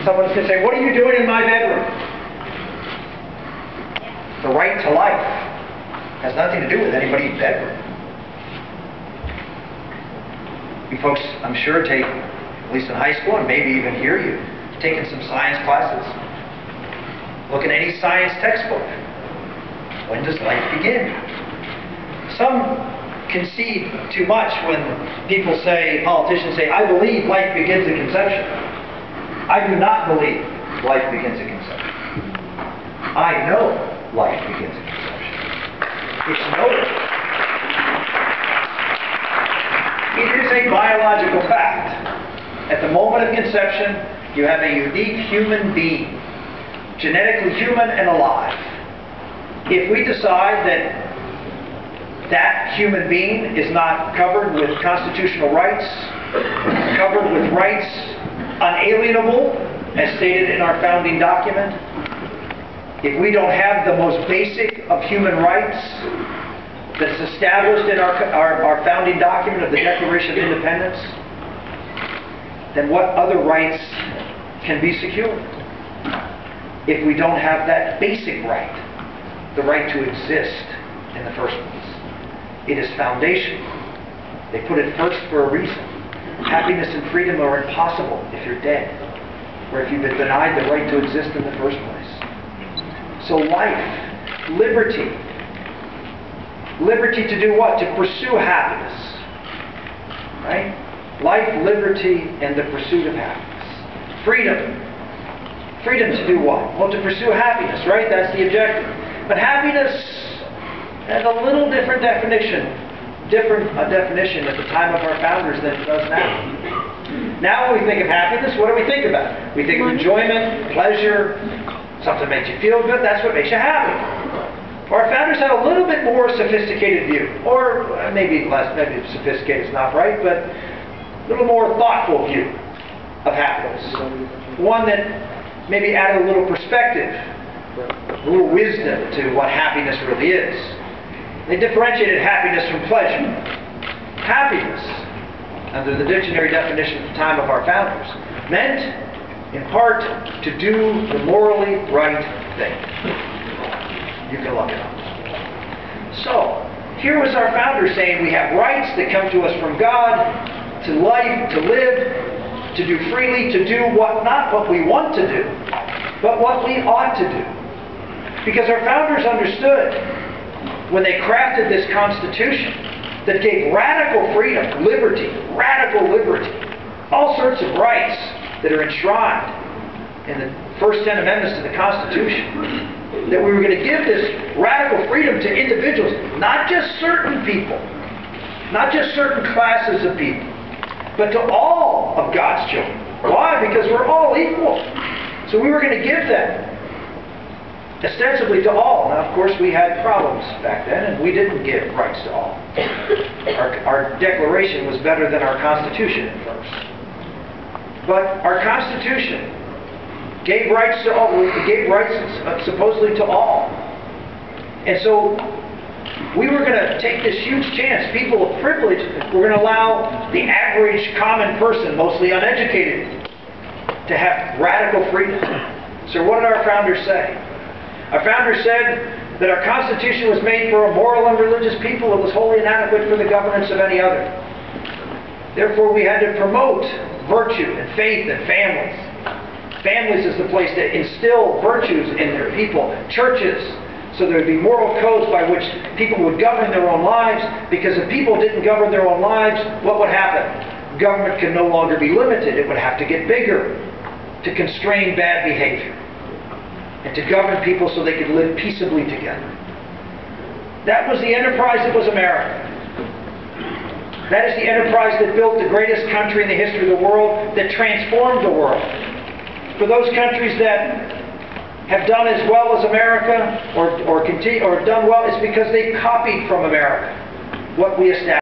Someone's going to say, what are you doing in my bedroom? The right to life has nothing to do with anybody's bedroom. You folks, I'm sure, take, at least in high school and maybe even here, you've taken some science classes. Look at any science textbook. When does life begin? Some concede too much when people say, politicians say, I believe life begins at conception. I do not believe life begins at conception. I know life begins at conception. It's noted. It is a biological fact. At the moment of conception, you have a unique human being, genetically human and alive. If we decide that that human being is not covered with constitutional rights, covered with rights unalienable, as stated in our founding document, if we don't have the most basic of human rights that's established in our founding document of the Declaration of Independence, then what other rights can be secured? If we don't have that basic right, the right to exist in the first place. It is foundational. They put it first for a reason. Happiness and freedom are impossible if you're dead, or if you've been denied the right to exist in the first place. So life, liberty. Liberty to do what? To pursue happiness. Right? Life, liberty, and the pursuit of happiness. Freedom. Freedom to do what? Well, to pursue happiness, right? That's the objective. But happiness has a little different definition. A definition at the time of our founders than it does now. Now when we think of happiness, what do we think about? We think of enjoyment, pleasure, something makes you feel good, that's what makes you happy. Our founders had a little bit more sophisticated view, or maybe less, maybe sophisticated is not right, but a little more thoughtful view of happiness. One that maybe added a little perspective, a little wisdom to what happiness really is. They differentiated happiness from pleasure. Happiness, under the dictionary definition at the time of our founders, meant, in part, to do the morally right thing. You can look it up. So, here was our founder saying we have rights that come to us from God, to life, to live, to do freely, to do what, not what we want to do, but what we ought to do. Because our founders understood, when they crafted this Constitution that gave radical freedom, liberty, radical liberty, all sorts of rights that are enshrined in the first 10 amendments to the Constitution, that we were going to give this radical freedom to individuals, not just certain people, not just certain classes of people, but to all of God's children. Why? Because we're all equal. So we were going to give them ostensibly to all. Now, of course, we had problems back then, and we didn't give rights to all. Our Declaration was better than our Constitution at first. But our Constitution gave rights to all. We gave rights supposedly to all. And so we were going to take this huge chance. People of privilege were going to allow the average common person, mostly uneducated, to have radical freedom. So what did our founders say? Our founders said that our Constitution was made for a moral and religious people. It was wholly inadequate for the governance of any other. Therefore, we had to promote virtue and faith in families. Families is the place to instill virtues in their people. Churches, so there would be moral codes by which people would govern their own lives, because if people didn't govern their own lives, what would happen? Government could no longer be limited. It would have to get bigger to constrain bad behavior, and to govern people so they could live peaceably together. That was the enterprise that was America. That is the enterprise that built the greatest country in the history of the world, that transformed the world. For those countries that have done as well as America, or done well, it's because they copied from America what we established.